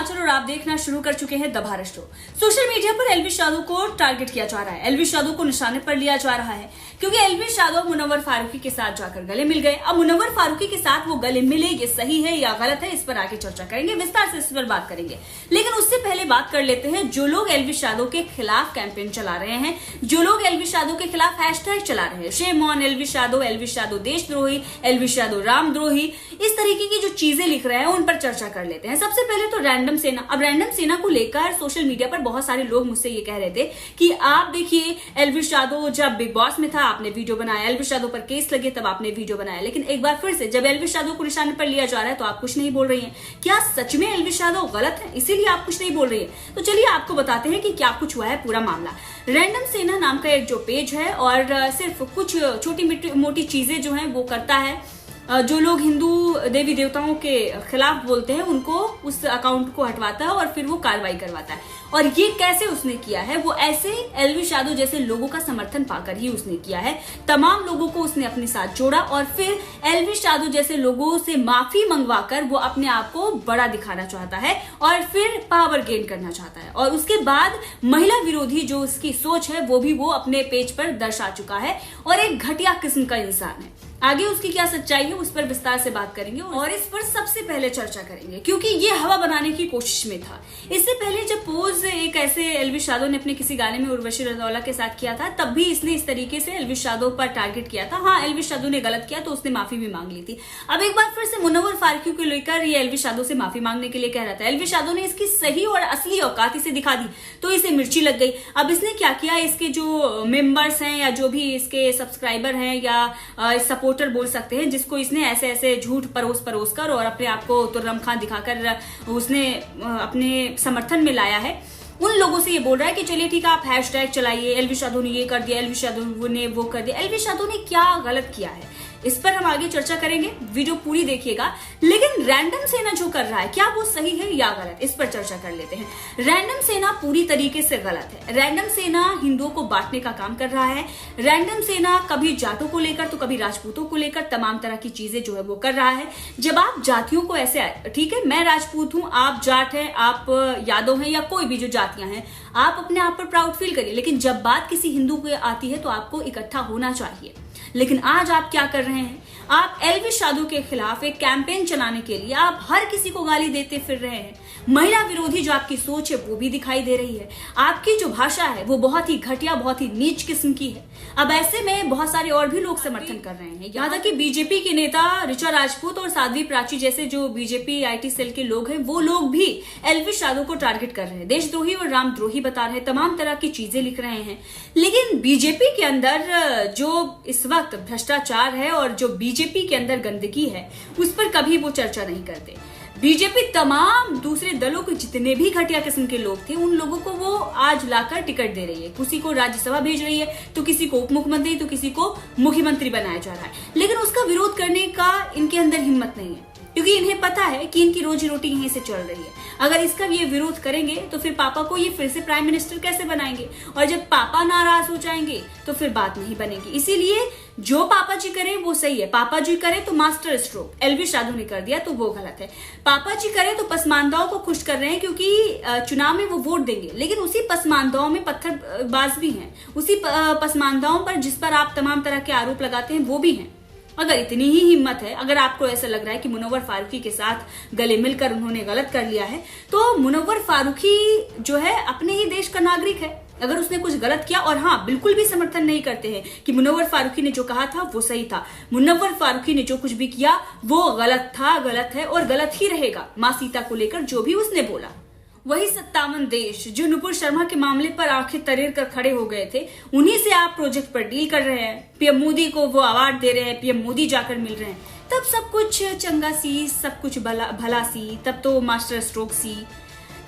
हिमाचल और आप देखना शुरू कर चुके हैं the Bharat show. Social media पर एलविश यादव को टारगेट किया जा रहा है, एलविश यादव को निशाने पर लिया जा रहा है क्योंकि एलविश यादव मुनव्वर फारूकी के साथ जाकर गले मिल गए। अब मुनव्वर फारूकी के साथ वो गले मिले, ये सही है या गलत है, इस पर आगे चर्चा करेंगे, विस्तार से इस पर बात करेंगे। लेकिन उससे पहले बात कर लेते हैं जो लोग एलविश यादव के खिलाफ कैंपेन चला रहे हैं, जो लोग एलविश यादव के खिलाफ हैशटैग चला रहे हैं, शेम ऑन एलविश यादव देशद्रोही, एलविश यादव रामद्रोही, इस तरीके की जो चीजें लिख रहे हैं उन पर चर्चा कर लेते हैं। सबसे पहले तो रैंडम सेना। अब रैंडम सेना को लेकर सोशल मीडिया पर बहुत सारे लोग मुझसे ये कह रहे थे कि आप देखिए एलविश यादव जब बिग बॉस में था आपने वीडियो बनाया, एलविश यादव पर केस लगे तब आपने वीडियो बनाया, लेकिन एक बार फिर से जब एलविश यादव को निशाने पर लिया जा रहा है तो आप कुछ नहीं बोल रही हैं। क्या सच में एलविश यादव गलत है इसीलिए आप कुछ नहीं बोल रही है? तो चलिए आपको बताते हैं कि क्या कुछ हुआ है पूरा मामला। रैंडम सेना नाम का एक जो पेज है और सिर्फ कुछ छोटी मोटी चीजें जो है वो करता है, जो लोग हिंदू देवी देवताओं के खिलाफ बोलते हैं उनको उस अकाउंट को हटवाता है और फिर वो कार्रवाई करवाता है। और ये कैसे उसने किया है? वो ऐसे एलविश यादव जैसे लोगों का समर्थन पाकर ही उसने किया है। तमाम लोगों को उसने अपने साथ जोड़ा और फिर एलविश यादव जैसे लोगों से माफी मंगवाकर वो अपने आप को बड़ा दिखाना चाहता है और फिर पावर गेन करना चाहता है। और उसके बाद महिला विरोधी जो उसकी सोच है वो भी वो अपने पेज पर दर्शा चुका है और एक घटिया किस्म का इंसान है। आगे उसकी क्या सच्चाई है उस पर विस्तार से बात करेंगे और इस पर सबसे पहले चर्चा करेंगे क्योंकि ये हवा बनाने की कोशिश में था। इससे पहले जब पोज एक ऐसे एलविश यादव ने अपने किसी गाने में उर्वशी रंधौला के साथ किया था तब भी इसने इस तरीके से एलविश यादव पर टारगेट किया था। हाँ, एलविश यादव ने गलत किया तो उसने माफी भी मांग ली थी। अब एक बार फिर से मुनव्वर फारूकी को लेकर ये एलविश यादव से माफी मांगने के लिए कह रहा था। एलविश यादव ने इसकी सही और असली औकात इसे दिखा दी तो इसे मिर्ची लग गई। अब इसने क्या किया, इसके जो मेंबर्स हैं या जो भी इसके सब्सक्राइबर हैं या सपोर्टर बोल सकते हैं, जिसको इसने ऐसे ऐसे झूठ परोस कर और अपने आप को तुर्रम खां दिखाकर उसने अपने समर्थन में लाया है, उन लोगों से ये बोल रहा है कि चलिए ठीक है आप हैशटैग चलाइए, एलविश यादव ने ये कर दिया, एलविश यादव ने वो कर दिया। एलविश यादव ने क्या गलत किया है इस पर हम आगे चर्चा करेंगे, वीडियो पूरी देखिएगा। लेकिन रैंडम सेना जो कर रहा है क्या वो सही है या गलत, इस पर चर्चा कर लेते हैं। रैंडम सेना पूरी तरीके से गलत है। रैंडम सेना हिंदुओं को बांटने का काम कर रहा है। रैंडम सेना कभी जाटों को लेकर तो कभी राजपूतों को लेकर तमाम तरह की चीजें जो है वो कर रहा है। जब आप जातियों को ऐसे, ठीक है मैं राजपूत हूं, आप जाट हैं, आप यादव हैं या कोई भी जो जातियां हैं, आप अपने आप पर प्राउड फील करिए, लेकिन जब बात किसी हिंदू को आती है तो आपको इकट्ठा होना चाहिए। लेकिन आज आप क्या कर रहे हैं, आप एलविश यादव के खिलाफ एक कैंपेन चलाने के लिए आप हर किसी को गाली देते फिर रहे हैं। महिला विरोधी जो आपकी सोच है वो भी दिखाई दे रही है। आपकी जो भाषा है वो बहुत ही घटिया, बहुत ही नीच किस्म की है। अब ऐसे में बहुत सारे और भी लोग समर्थन कर रहे हैं। यहाँ तक कि बीजेपी के नेता ऋचा राजपूत और साध्वी प्राची जैसे जो बीजेपी आईटी सेल के लोग हैं वो लोग भी एलविश यादव को टारगेट कर रहे हैं, देशद्रोही और रामद्रोही बता रहे हैं, तमाम तरह की चीजें लिख रहे हैं। लेकिन बीजेपी के अंदर जो इस वक्त भ्रष्टाचार है और जो बीजेपी के अंदर गंदगी है उस पर कभी वो चर्चा नहीं करते। बीजेपी तमाम दूसरे दलों के जितने भी घटिया किस्म के लोग थे उन लोगों को वो आज लाकर टिकट दे रही है। किसी को राज्यसभा भेज रही है तो किसी को उप मुख्यमंत्री तो किसी को मुख्यमंत्री बनाया जा रहा है। लेकिन उसका विरोध करने का इनके अंदर हिम्मत नहीं है क्योंकि इन्हें पता है कि इनकी रोजी रोटी यहीं से चल रही है। अगर इसका ये विरोध करेंगे तो फिर पापा को ये फिर से प्राइम मिनिस्टर कैसे बनाएंगे, और जब पापा नाराज हो जाएंगे तो फिर बात नहीं बनेगी। इसीलिए जो पापा जी करें वो सही है। पापा जी करें तो मास्टर स्ट्रोक एलविश यादव ने कर दिया तो वो गलत है। पापा जी करें तो पसमानदाओं को खुश कर रहे हैं क्योंकि चुनाव में वो वोट देंगे, लेकिन उसी पसमानदाओं में पत्थरबाज भी हैं, उसी पसमानदाओं पर जिस पर आप तमाम तरह के आरोप लगाते हैं वो भी हैं। अगर इतनी ही हिम्मत है, अगर आपको ऐसा लग रहा है कि मुनव्वर फारूकी के साथ गले मिलकर उन्होंने गलत कर लिया है, तो मुनव्वर फारूकी जो है अपने ही देश का नागरिक है। अगर उसने कुछ गलत किया, और हाँ बिल्कुल भी समर्थन नहीं करते हैं कि मुनव्वर फारूकी ने जो कहा था वो सही था। मुनव्वर फारूकी ने जो कुछ भी किया वो गलत था, गलत है और गलत ही रहेगा। माँ सीता को लेकर जो भी उसने बोला, वही 57 देश जो नुपुर शर्मा के मामले पर आंखें तरेर कर खड़े हो गए थे, उन्हीं से आप प्रोजेक्ट पर डील कर रहे हैं। पीएम मोदी को वो अवार्ड दे रहे हैं, पीएम मोदी जाकर मिल रहे हैं, तब सब कुछ चंगा सी, सब कुछ भला सी, तब तो मास्टर स्ट्रोक सी।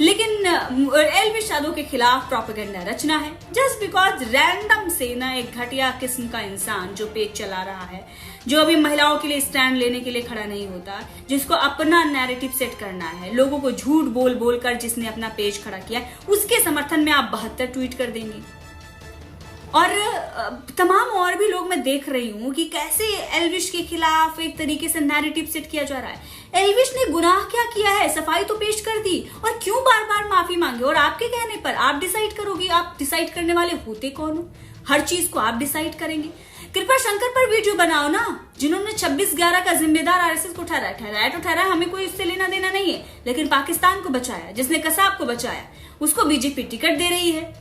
लेकिन एलविश यादव के खिलाफ प्रोपेगेंडा रचना है जस्ट बिकॉज रैंडम सेना एक घटिया किस्म का इंसान जो पेज चला रहा है, जो अभी महिलाओं के लिए स्टैंड लेने के लिए खड़ा नहीं होता, जिसको अपना नैरेटिव सेट करना है, लोगों को झूठ बोल कर जिसने अपना पेज खड़ा किया, उसके समर्थन में आप 72 ट्वीट कर देंगे। और तमाम और भी लोग मैं देख रही हूं कि कैसे एल्विश के खिलाफ एक तरीके से नैरेटिव सेट किया जा रहा है। एल्विश ने गुनाह क्या किया है, सफाई तो पेश कर दी, और क्यों बार बार माफी मांगे? और आपके कहने पर आप डिसाइड करोगे, आप डिसाइड करने वाले होते कौन हो? हर चीज को आप डिसाइड करेंगे। कृपा शंकर पर वीडियो बनाओ ना, जिन्होंने 26/11 का जिम्मेदार आरएसएस को ठहराया तो ठहराया, हमें कोई इससे लेना देना नहीं है, लेकिन पाकिस्तान को बचाया, जिसने कसाब को बचाया उसको बीजेपी टिकट दे रही है,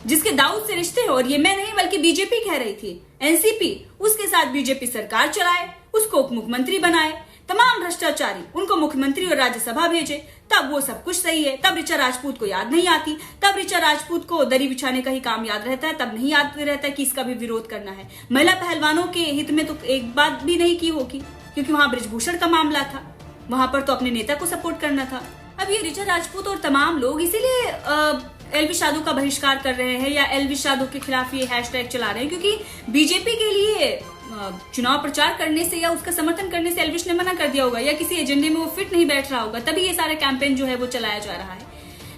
जिसके दाऊद से रिश्ते हो, और ये मैं नहीं बल्कि बीजेपी कह रही थी, एनसीपी, उसके साथ बीजेपी सरकार चलाए, उसको उप मुख्यमंत्री बनाए, तमाम भ्रष्टाचारी उनको मुख्यमंत्री और राज्यसभा भेजे, तब वो सब कुछ सही है। तब ऋचा राजपूत को याद नहीं आती, तब ऋचा राजपूत को दरी बिछाने का ही काम याद रहता है, तब नहीं याद रहता है कि इसका भी विरोध करना है। महिला पहलवानों के हित में तो एक बात भी नहीं की होगी, क्योंकि वहां ब्रिजभूषण का मामला था, वहां पर तो अपने नेता को सपोर्ट करना था। अब ये ऋचा राजपूत और तमाम लोग इसीलिए एलविश यादव का बहिष्कार कर रहे हैं या एलविश यादव के खिलाफ ये हैशटैग चला रहे हैं, क्योंकि बीजेपी के लिए चुनाव प्रचार करने से या उसका समर्थन करने से एल्विश ने मना कर दिया होगा, या किसी एजेंडे में वो फिट नहीं बैठ रहा होगा, तभी ये सारा कैंपेन जो है वो चलाया जा रहा है।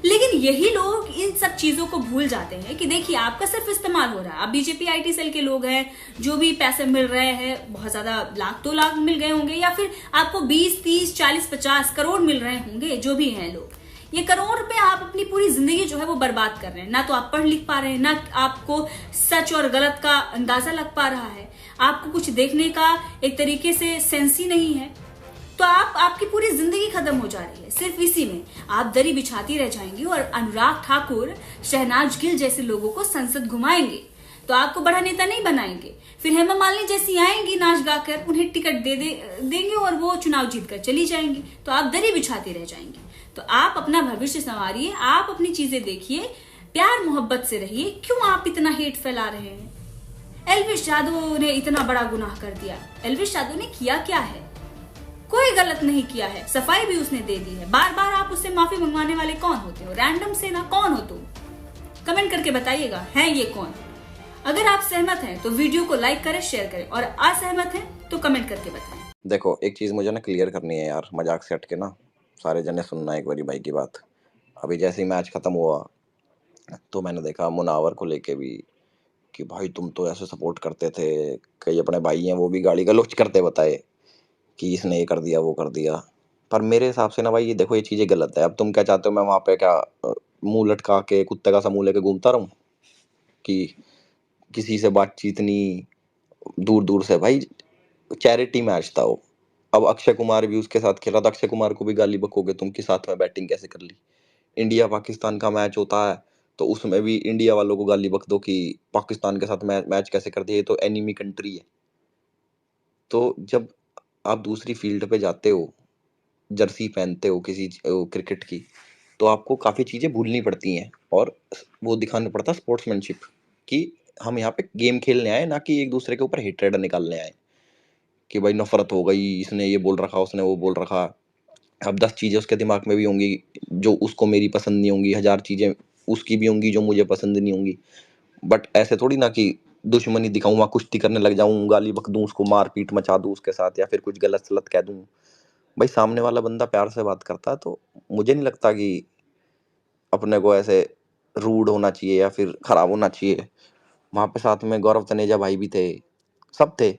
लेकिन यही लोग इन सब चीजों को भूल जाते हैं कि देखिए आपका सिर्फ इस्तेमाल हो रहा है। आप बीजेपी आईटी सेल के लोग हैं, जो भी पैसे मिल रहे हैं, बहुत ज्यादा लाख 2 लाख मिल गए होंगे, या फिर आपको 20 30 40 50 करोड़ मिल रहे होंगे, जो भी हैं लोग, ये करोड़ रुपए आप अपनी पूरी जिंदगी जो है वो बर्बाद कर रहे हैं। ना तो आप पढ़ लिख पा रहे हैं, ना आपको सच और गलत का अंदाजा लग पा रहा है, आपको कुछ देखने का एक तरीके से सेंस ही नहीं है, तो आपकी पूरी जिंदगी खत्म हो जा रही है सिर्फ इसी में। आप दरी बिछाती रह जाएंगी और अनुराग ठाकुर, शहनाज गिल जैसे लोगों को संसद घुमाएंगे, तो आपको बड़ा नेता नहीं बनाएंगे। फिर हेमा मालिनी जैसी आएंगी नाच गाकर, उन्हें टिकट देंगे और वो चुनाव जीत कर चली जाएंगी, तो आप दरी बिछाती रह जाएंगी। तो आप अपना भविष्य संवारिए, आप अपनी चीजें देखिए, प्यार मोहब्बत से रहिए। क्यों आप इतना हेट फैला रहे हैं? एल्विश यादव ने इतना बड़ा गुनाह कर दिया। एल्विश यादव ने किया क्या है? कोई गलत नहीं किया है, सफाई भी उसने दे दी है। बार बार आप उससे माफी मंगवाने वाले कौन होते हो? रैंडम से ना, कौन हो तुम? कमेंट करके बताइएगा, है ये कौन? अगर आप सहमत हैं तो वीडियो को लाइक करें, शेयर करें, और असहमत हैं तो कमेंट करके बताएं। देखो, एक चीज मुझे ना क्लियर करनी है यार, मजाक से हट के ना, सारे जने सुनना एक बारी भाई की बात। अभी जैसे ही मैच खत्म हुआ तो मैंने देखा मुनावर को लेके भी कि भाई तुम तो ऐसे सपोर्ट करते थे, कई अपने भाई हैं वो भी गाली गलौज करते बताए कि इसने ये कर दिया वो कर दिया। पर मेरे हिसाब से ना भाई, ये देखो, ये चीजें गलत है। अब तुम क्या चाहते हो, मैं वहां पे क्या मुंह लटका के कुत्ते का सा मुंह लेके घूमता रहूं कि किसी से बातचीत नहीं, दूर दूर से? भाई चैरिटी मैच था वो। अब अक्षय कुमार भी उसके साथ खेला, तो अक्षय कुमार को भी गाली बकोगे तुम कि साथ में बैटिंग कैसे कर ली? इंडिया पाकिस्तान का मैच होता है तो उसमें भी इंडिया वालों को गाली बक दो कि पाकिस्तान के साथ मैच कैसे कर दिया, ये तो एनिमी कंट्री है। तो जब आप दूसरी फील्ड पे जाते हो, जर्सी पहनते हो किसी क्रिकेट की, तो आपको काफ़ी चीज़ें भूलनी पड़ती हैं और वो दिखाना पड़ता है स्पोर्ट्समैनशिप, कि हम यहाँ पे गेम खेलने आए, ना कि एक दूसरे के ऊपर हेट्रेड निकालने आए कि भाई नफरत हो गई, इसने ये बोल रखा, उसने वो बोल रखा। अब 10 चीज़ें उसके दिमाग में भी होंगी जो उसको मेरी पसंद नहीं होंगी, 1000 चीज़ें उसकी भी होंगी जो मुझे पसंद नहीं होंगी। बट ऐसे थोड़ी ना कि दुश्मनी दिखाऊं, वहाँ कुश्ती करने लग जाऊं, गाली बक दूं, उसको मार पीट मचा दूं उसके साथ, या फिर कुछ गलत सलत कह दूं। भाई सामने वाला बंदा प्यार से बात करता है तो मुझे नहीं लगता कि अपने को ऐसे रूड होना चाहिए या फिर खराब होना चाहिए। वहां पे साथ में गौरव तनेजा भाई भी थे, सब थे।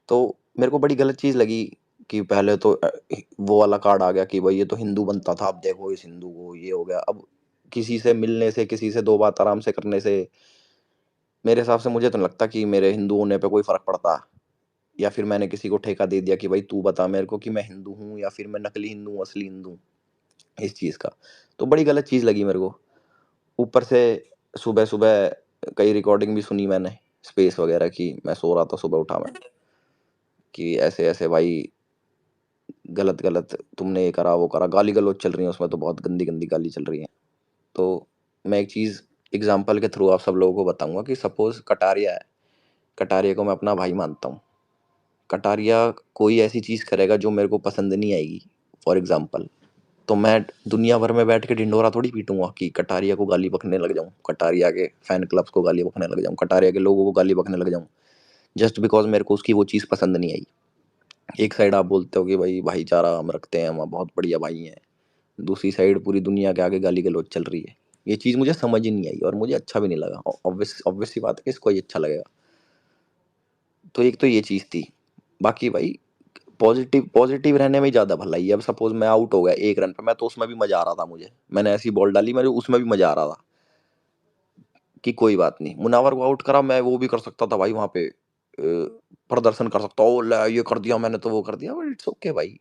तो मेरे को बड़ी गलत चीज लगी कि पहले तो वो वाला कार्ड आ गया कि भाई ये तो हिंदू बनता था, अब देखो इस हिंदू को ये हो गया। अब किसी से मिलने से, किसी से 2 बात आराम से करने से, मेरे हिसाब से मुझे तो नहीं लगता कि मेरे हिंदू होने पे कोई फर्क पड़ता, या फिर मैंने किसी को ठेका दे दिया कि भाई तू बता मेरे को कि मैं हिंदू हूँ या फिर मैं नकली हिंदू हूँ, असली हिंदू हूँ, इस चीज का। तो बड़ी गलत चीज लगी मेरे को। ऊपर से सुबह सुबह कई रिकॉर्डिंग भी सुनी मैंने स्पेस वगैरह की, मैं सो रहा था, सुबह उठा मैं कि ऐसे ऐसे भाई गलत गलत तुमने ये करा वो करा, गाली गलौज चल रही है उसमें, तो बहुत गंदी गंदी गाली चल रही है। तो मैं एक चीज एग्जाम्पल के थ्रू आप सब लोगों को बताऊंगा कि सपोज कटारिया है, कटारिया को मैं अपना भाई मानता हूँ। कटारिया कोई ऐसी चीज करेगा जो मेरे को पसंद नहीं आएगी, फॉर एग्जाम्पल, तो मैं दुनिया भर में बैठ के ढिंढोरा थोड़ी पीटूंगा कि कटारिया को गाली बकने लग जाऊं, कटारिया के फैन क्लब्स को गाली बकने लग जाऊं, कटारिया के लोगों को गाली बकने लग जाऊं, जस्ट बिकॉज मेरे को उसकी वो चीज़ पसंद नहीं आई। एक साइड आप बोलते हो कि भाई भाईचारा हम रखते हैं, हम बहुत बढ़िया भाई हैं, दूसरी साइड पूरी दुनिया के आगे गाली गलौज चल रही है। ये चीज़ मुझे समझ ही नहीं आई और मुझे अच्छा भी नहीं लगा। ऑब्वियस सी बात है, किसको ये अच्छा लगेगा। तो एक तो ये चीज़ थी। बाकी भाई पॉजिटिव पॉजिटिव रहने में ही ज़्यादा भलाई है। अब सपोज मैं आउट हो गया 1 रन पे, मैं तो उसमें भी मजा आ रहा था मुझे, मैंने ऐसी बॉल डाली, मुझे उसमें भी मजा आ रहा था कि कोई बात नहीं, मुनावर को आउट करा, मैं वो भी कर सकता था भाई वहां पे, प्रदर्शन कर सकता, ओ ले ये कर दिया मैंने तो वो कर दिया, बट इट्स ओके भाई।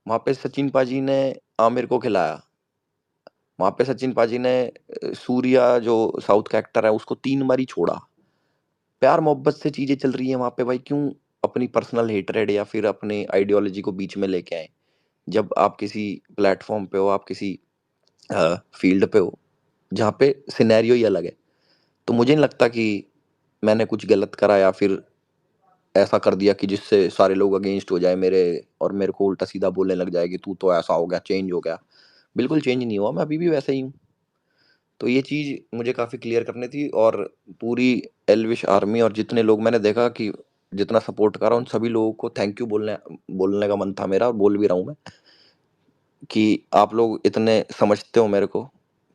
वहां पे सचिन पाजी ने आमिर को खिलाया, वहां पे सचिन पाजी ने सूर्या जो साउथ का एक्टर है उसको 3 बारी छोड़ा। प्यार मोहब्बत से चीजें चल रही है वहां पे भाई, क्यों अपनी पर्सनल हेटरेड या फिर अपनी आइडियोलॉजी को बीच में लेके आए। जब आप किसी प्लेटफॉर्म पे हो, आप किसी फील्ड पे हो जहाँ पे सिनेरियो ही अलग है, तो मुझे नहीं लगता कि मैंने कुछ गलत करा या फिर ऐसा कर दिया कि जिससे सारे लोग अगेंस्ट हो जाए मेरे, और मेरे को उल्टा सीधा बोलने लग जाए कि तू तो ऐसा हो गया, चेंज हो गया। बिल्कुल चेंज नहीं हुआ, मैं अभी भी वैसा ही हूँ। तो ये चीज़ मुझे काफ़ी क्लियर करनी थी, और पूरी एल्विश आर्मी और जितने लोग मैंने देखा कि जितना सपोर्ट करा, उन सभी लोगों को थैंक यू बोलने बोलने का मन था मेरा, और बोल भी रहा हूँ मैं कि आप लोग इतने समझते हो मेरे को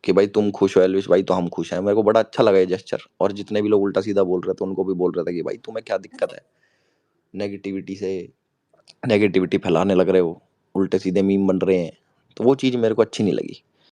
कि भाई तुम खुश हो एल्विश भाई तो हम खुश हैं। मेरे को बड़ा अच्छा लगा ये जेस्चर, और जितने भी लोग उल्टा सीधा बोल रहे थे उनको भी बोल रहे थे कि भाई तुम्हें क्या दिक्कत है, नेगेटिविटी से नेगेटिविटी फैलाने लग रहे हो, उल्टे सीधे मीम बन रहे हैं। तो वो चीज़ मेरे को अच्छी नहीं लगी।